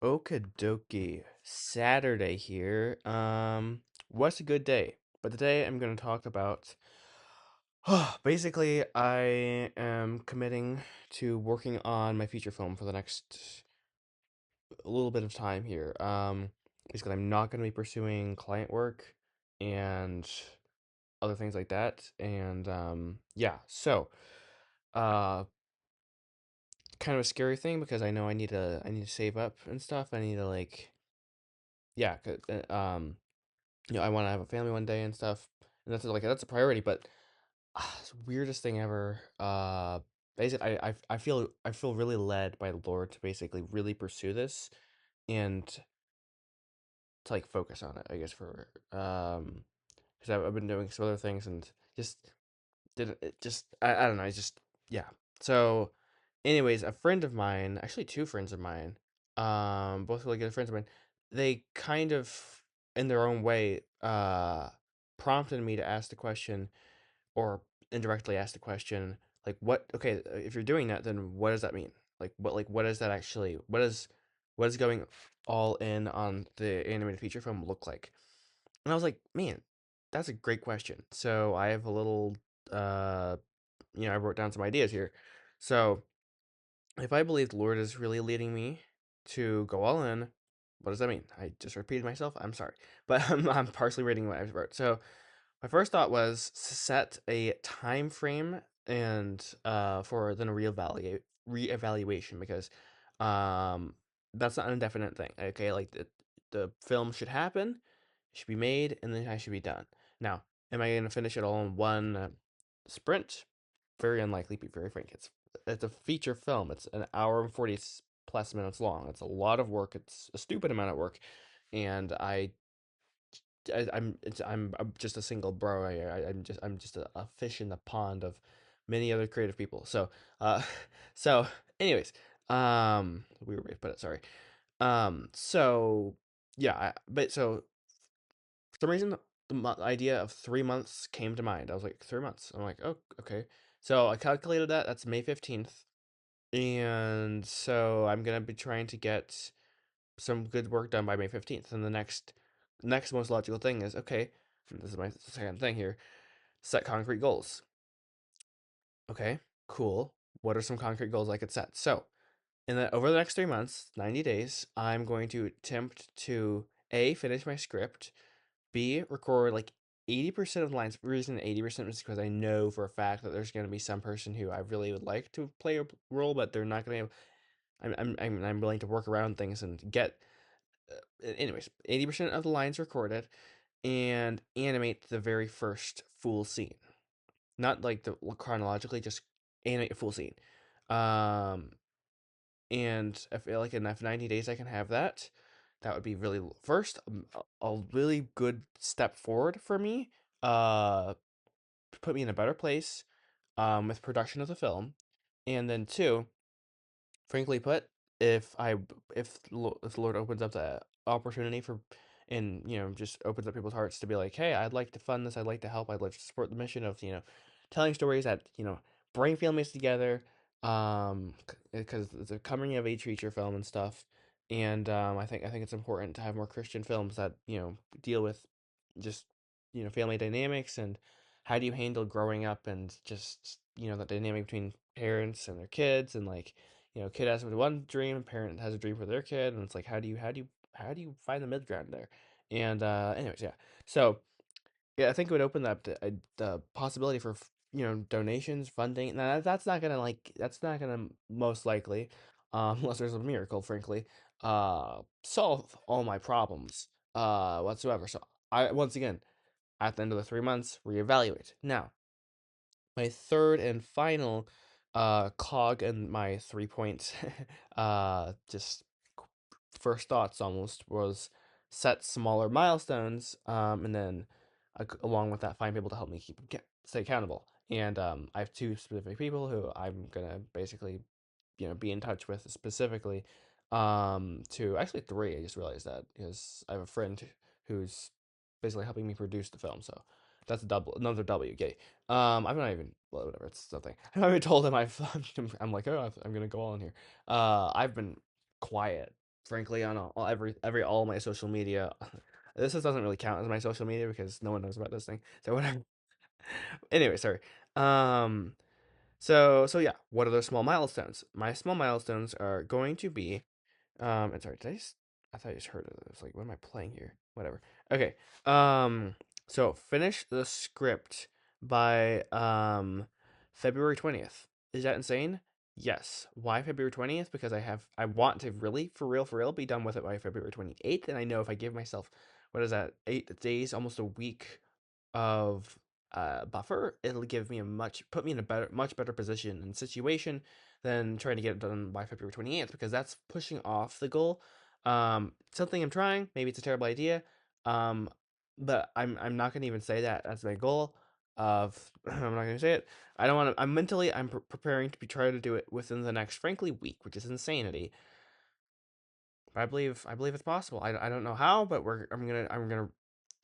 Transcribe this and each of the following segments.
Okie Saturday here. What's a good day? But today I'm going to talk about. Basically, I am committing to working on my feature film for the next a little bit of time here. Basically, I'm not going to be pursuing client work and other things like that. And yeah, uh, kind of a scary thing because I know I need to save up and stuff. I need to yeah, I want to have a family one day and stuff, and that's a priority. But it's the weirdest thing ever. Basically, I feel really led by the Lord to basically really pursue this and to focus on it. I guess for because I've been doing some other things and just didn't it just I don't know. I just yeah. So, anyways, a friend of mine, actually two friends of mine, both really good friends of mine, they kind of in their own way prompted me to ask the question or indirectly ask the question like what okay if you're doing that then what does that mean what is that actually what is going all in on the animated feature film look like, and I was like, man, that's a great question. So I have a little uh I wrote down some ideas here. So if I believe the Lord is really leading me to go all in, what does that mean? I just repeated myself, I'm sorry, but I'm partially reading what I wrote. So my first thought was set a time frame and for then a reevaluation because um that's not an indefinite thing. Okay, like the film should happen, it should be made, and then I should be done. Now, am I gonna finish it all in one sprint? Very unlikely. Be very frank. It's a feature film. It's an hour and 40 plus minutes long. It's a lot of work. It's a stupid amount of work, and I'm just a single bro. I'm just a fish in the pond of many other creative people. So so anyways, we were put it. Sorry. So yeah, but so for some reason the idea of 3 months came to mind. I was like 3 months. I'm like, oh, okay. So I calculated that. That's May 15th, and so I'm gonna be trying to get some good work done by May 15th. And the next most logical thing is, okay, and this is my second thing here, set concrete goals. Okay, cool. What are some concrete goals I could set? So, over the next 3 months, 90 days, I'm going to attempt to A, finish my script, B, record like 80% of the lines. The reason 80% is because I know for a fact that there's going to be some person who I really would like to play a role, but they're not going to. I'm willing to work around things and get. Anyways, 80% of the lines recorded and animate the very first full scene. Not like the chronologically, just animate a full scene. Um, and I feel like in 90 days I can have that. That would be really first a really good step forward for me. Uh, put me in a better place. With production of the film, and then two, frankly put, if I if the Lord opens up the opportunity for and just opens up people's hearts to be like, hey, I'd like to fund this, I'd like to help, I'd like to support the mission of telling stories that bring families together, because it's a coming of age feature film and stuff, and I think it's important to have more Christian films that deal with just family dynamics and how do you handle growing up and just the dynamic between parents and their kids, and kid has one dream, parent has a dream for their kid, and it's like how do you find the mid ground there? And anyways, yeah. So yeah, I think it would open up the possibility for donations, funding. Now that's not gonna most likely, unless there's a miracle, frankly, solve all my problems whatsoever. So I once again at the end of the 3 months reevaluate. Now my third and final cog in my 3 points just first thoughts almost was set smaller milestones, and then along with that find people to help me stay accountable, and I have two specific people who I'm gonna basically be in touch with specifically, to actually three. I just realized that because I have a friend who's basically helping me produce the film, so that's a double, another W. Gay. I've not even, well, whatever. It's something. I haven't even told him I'm like, oh, I'm gonna go on here. I've been quiet frankly, on all my social media. This just doesn't really count as my social media because no one knows about this thing. So whatever. Anyway, sorry. Um, so yeah, what are those small milestones? My small milestones are going to be and sorry, I thought I just heard it. I was like, what am I playing here? Whatever. Okay. Um, so finish the script by February 20th. Is that insane? Yes. Why February 20th? Because I want to really, for real, be done with it by February 28th. And I know if I give myself, what is that, 8 days, almost a week of buffer, it'll give me put me in a much better position and situation than trying to get it done by February 28th because that's pushing off the goal. Something I'm trying. Maybe it's a terrible idea. Um, but I'm not gonna even say that as my goal. I'm not gonna say it. I don't want to. I'm preparing to be trying to do it within the next, frankly, week, which is insanity. But I believe it's possible. I don't know how, but I'm gonna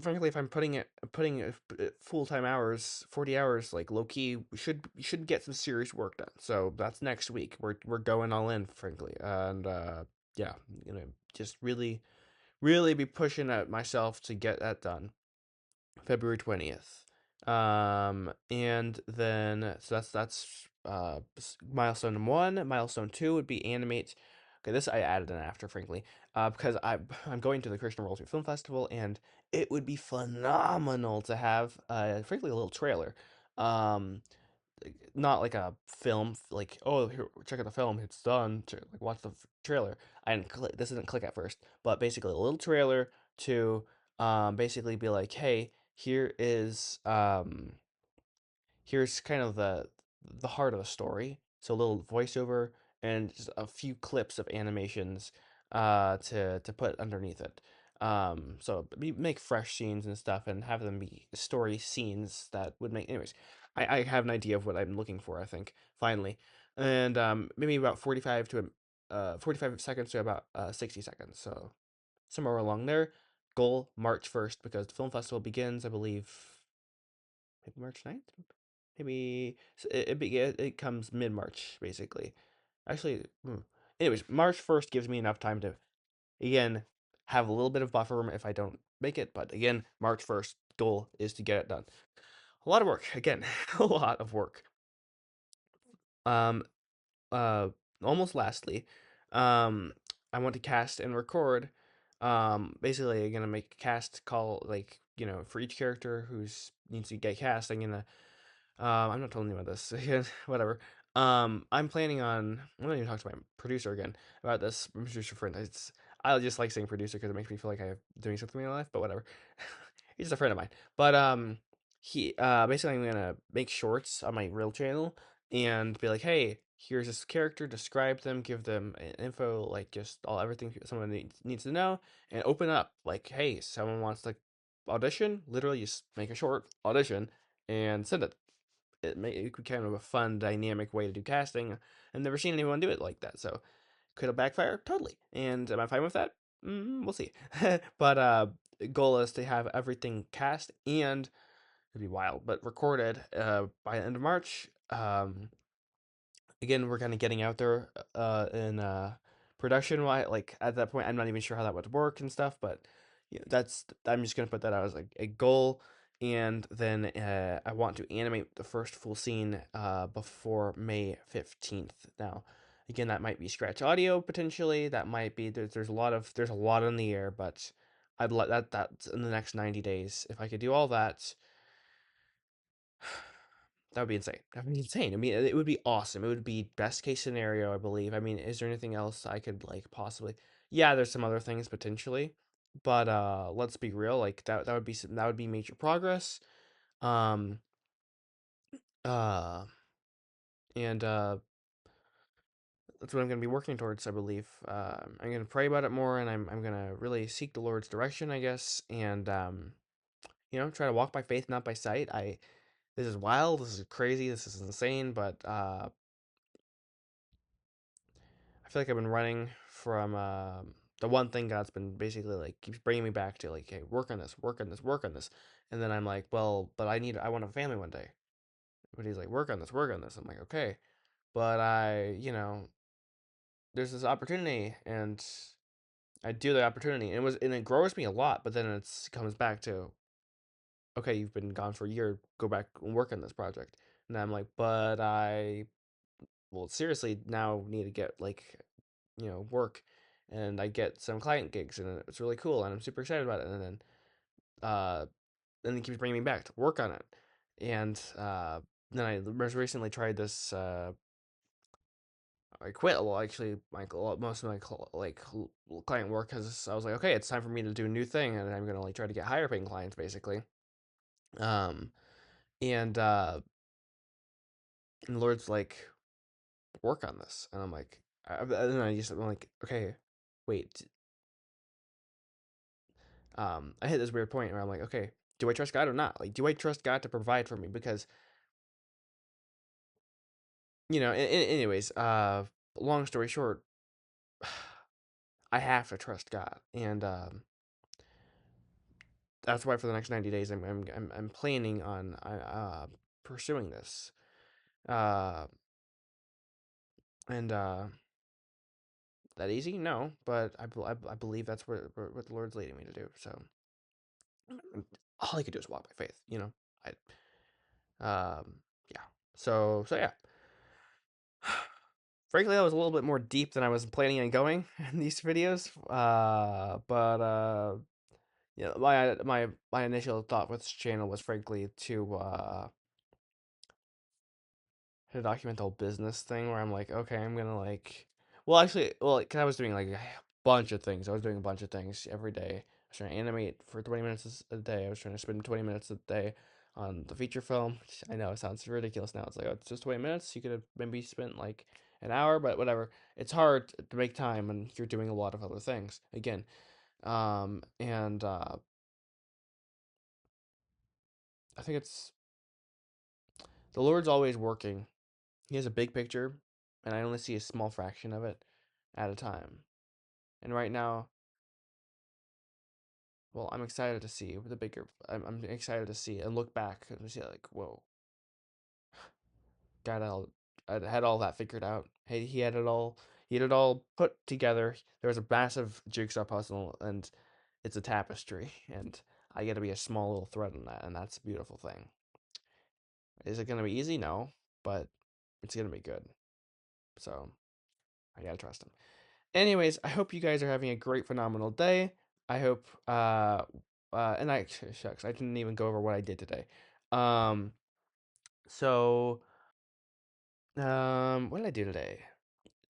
frankly, if I'm putting full time hours, 40 hours, like low key, we should get some serious work done. So that's next week. We're going all in, frankly, and yeah, I'm gonna just really be pushing at myself to get that done. February 20th. And then so that's milestone one. Milestone two would be animate. Okay, this I added in after, frankly, because I'm going to the Christian World Film Festival, and it would be phenomenal to have, frankly, a little trailer. Um, Not like a film, like, oh, here, check out the film, it's done. Like, watch the trailer. I didn't click. This didn't click at first, but basically a little trailer to basically be like, hey, here's kind of the heart of the story. So a little voiceover and just a few clips of animations to put underneath it. So make fresh scenes and stuff and have them be story scenes that would make. Anyways, I have an idea of what I'm looking for. I think finally, and maybe about 45 seconds to about 60 seconds. So somewhere along there. Goal March 1st because the film festival begins, I believe, maybe March 9th? Maybe it comes mid March basically. Actually, anyways, March 1st gives me enough time to again have a little bit of buffer room if I don't make it. But again, March 1st goal is to get it done. A lot of work again, a lot of work. Um, uh, Almost lastly, um, I want to cast and record. Basically, I'm gonna make a cast call like for each character who's needs to get cast. I'm not telling you about this. Whatever. I'm planning on. I'm gonna even talk to my producer again about this. Producer friend. I just like saying producer because it makes me feel like I'm doing something in my life. But whatever. He's just a friend of mine. But he basically I'm gonna make shorts on my real channel and be like, hey, here's this character. Describe them. Give them info, like just all everything someone needs to know, and open up. Like, hey, someone wants to audition. Literally, just make a short audition and send it. It could kind of a fun, dynamic way to do casting. I've never seen anyone do it like that, so could it backfire? Totally. And am I fine with that? We'll see. But goal is to have everything cast and it'd be wild, but recorded by the end of March. Again, we're kind of getting out there in production. Why, like at that point, I'm not even sure how that would work and stuff, but that's I'm just gonna put that out as like a goal. And then I want to animate the first full scene before May 15th. Now, again, that might be scratch audio potentially. That might be there's a lot in the air, but I'd let that's in the next 90 days. If I could do all that, that would be insane. That would be insane. I mean, it would be awesome. It would be best case scenario, I believe. I mean, is there anything else I could like possibly? Yeah, there's some other things potentially, but let's be real. Like that would be major progress. Um, uh, and that's what I'm gonna be working towards. I believe. I'm gonna pray about it more, and I'm gonna really seek the Lord's direction, I guess, and try to walk by faith, not by sight. This is wild. This is crazy. This is insane, but I feel like I've been running from the one thing God's been basically like keeps bringing me back to, like, hey, work on this, work on this, work on this, and then I'm like, well, but I want a family one day. But he's like, work on this, work on this. I'm like, okay, but there's this opportunity, and I do the opportunity, and it grows me a lot. But then comes back to, okay, you've been gone for a year, go back and work on this project. And I'm like, but I well seriously now need to get like work, and I get some client gigs, and it's really cool, and I'm super excited about it. And uh then he keeps bringing me back to work on it, and then I most recently tried this. I quit. Well, actually, most of my client work because I was like, okay, it's time for me to do a new thing, and I'm gonna like try to get higher paying clients, basically. Um, and and the Lord's like, work on this, and I'm like, and I'm like, okay, wait. I hit this weird point where I'm like, okay, do I trust God or not? Like, do I trust God to provide for me? Because anyways, long story short, I have to trust God, and that's why for the next 90 days, I'm planning on pursuing this, uh, and that easy? No, but I believe that's what the Lord's leading me to do. So all I could do is walk by faith, I yeah. So yeah. Frankly, that was a little bit more deep than I was planning on going in these videos. But my initial thought with this channel was frankly to document the whole business thing where I'm like, okay, I'm gonna like, well, actually, well, cause I was doing like a bunch of things. I was doing a bunch of things every day. I was trying to animate for 20 minutes a day. I was trying to spend 20 minutes a day on the feature film. I know it sounds ridiculous now. It's like, oh, it's just 20 minutes. You could have maybe spent like an hour, but whatever. It's hard to make time when you're doing a lot of other things. Again, and I think it's the Lord's always working. He has a big picture, and I only see a small fraction of it at a time. And right now, well, I'm excited to see the bigger. I'm excited to see and look back and see like, whoa, I had all that figured out. Hey, he had it all. He had it all put together. There was a massive jigsaw puzzle, and it's a tapestry, and I get to be a small little thread in that, and that's a beautiful thing. Is it gonna be easy? No, but it's gonna be good. So I gotta trust him. Anyways, I hope you guys are having a great, phenomenal day. I hope, and shucks, I didn't even go over what I did today. Um, so, what did I do today?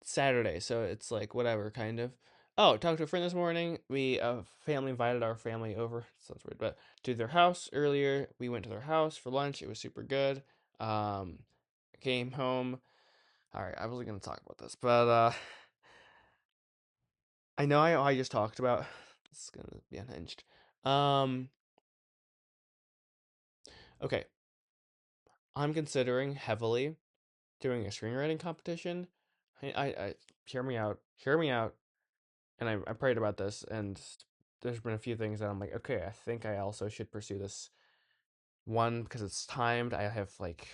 Saturday, so it's like whatever, kind of. Oh, talked to a friend this morning. We, family invited our family over. Sounds weird, but to their house earlier. We went to their house for lunch. It was super good. Um, came home. All right, I wasn't gonna talk about this, but I know I just talked about. It's gonna be unhinged. Um, okay, I'm considering heavily doing a screenwriting competition. Hear me out, hear me out. And I prayed about this, and there's been a few things that I'm like, okay, I think I also should pursue this. One, because it's timed. I have like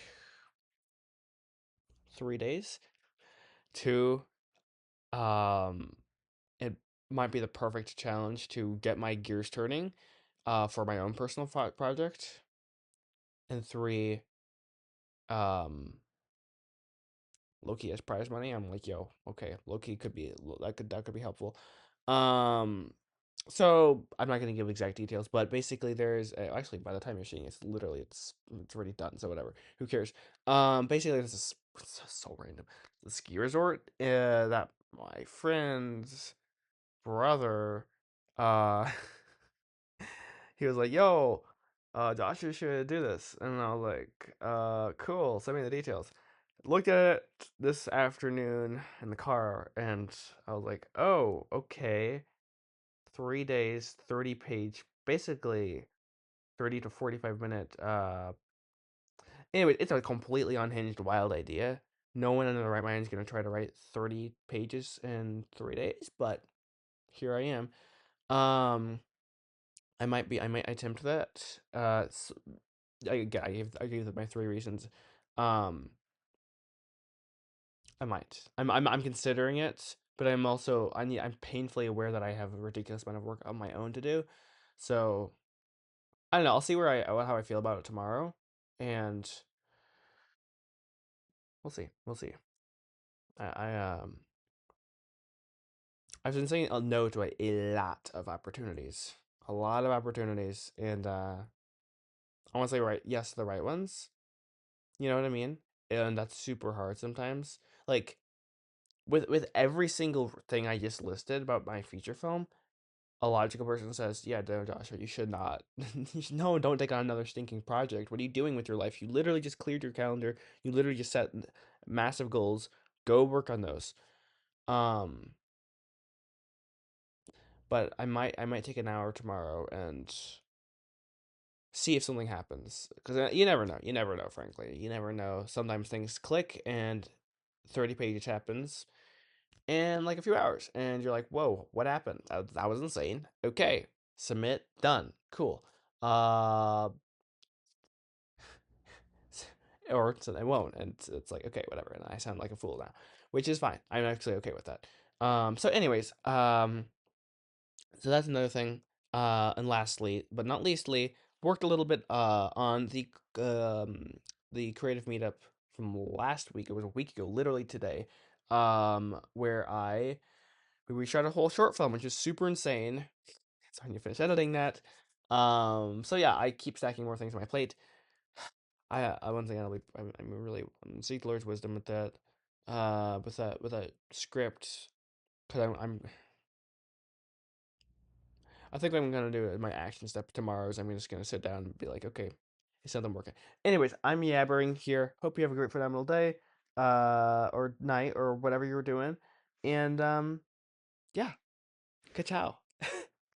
3 days. Two, um, it might be the perfect challenge to get my gears turning, for my own personal project. And three, um, Loki as prize money. I'm like, yo, okay, Loki could be that could be helpful. Um, so I'm not gonna give exact details, but basically actually by the time you're seeing it, it's already done. So whatever, who cares? Basically this is so random. The ski resort that my friend's brother, uh, he was like, yo, Josh, you should do this, and I was like, cool. Send me the details. Looked at it this afternoon in the car, and I was like, oh, okay. 3 days, 30 page, basically 30 to 45 minute. Anyway, it's a completely unhinged, wild idea. No one in their right mind is going to try to write 30 pages in 3 days, but here I am. Um, I might attempt that. I gave them my three reasons. Um, I might. I'm considering it. but I'm painfully aware that I have a ridiculous amount of work on my own to do. So I don't know. I'll see how I feel about it tomorrow, and we'll see. We'll see. I I've been saying a no to a lot of opportunities, a lot of opportunities, and I want to say right yes to the right ones. You know what I mean? And that's super hard sometimes. Like with every single thing I just listed about my feature film, a logical person says, "Yeah, no, Joshua, you should not. No, don't take on another stinking project. What are you doing with your life? You literally just cleared your calendar. You literally just set massive goals. Go work on those." Um, but I might take an hour tomorrow and see if something happens because you never know. You never know. Frankly, you never know. Sometimes things click and 30 pages happens in like a few hours, and you're like, "Whoa, what happened? That was insane." Okay, submit, done, cool. Uh, or so they won't, and it's like, okay, whatever. And I sound like a fool now, which is fine. I'm actually okay with that. So anyways, so that's another thing. And lastly, but not leastly, worked a little bit on the creative meetup from last week. It was a week ago, literally today. Where we shot a whole short film, which is super insane. It's when you finish editing that. So yeah, I keep stacking more things on my plate. I one thing I'm really seek the Lord's wisdom with that, with that script, because I think what I'm gonna do my action step tomorrow is I'm just gonna sit down and be like, okay, is something working? Anyways, I'm yabbering here. Hope you have a great phenomenal day, or night, or whatever you were doing, and yeah, ka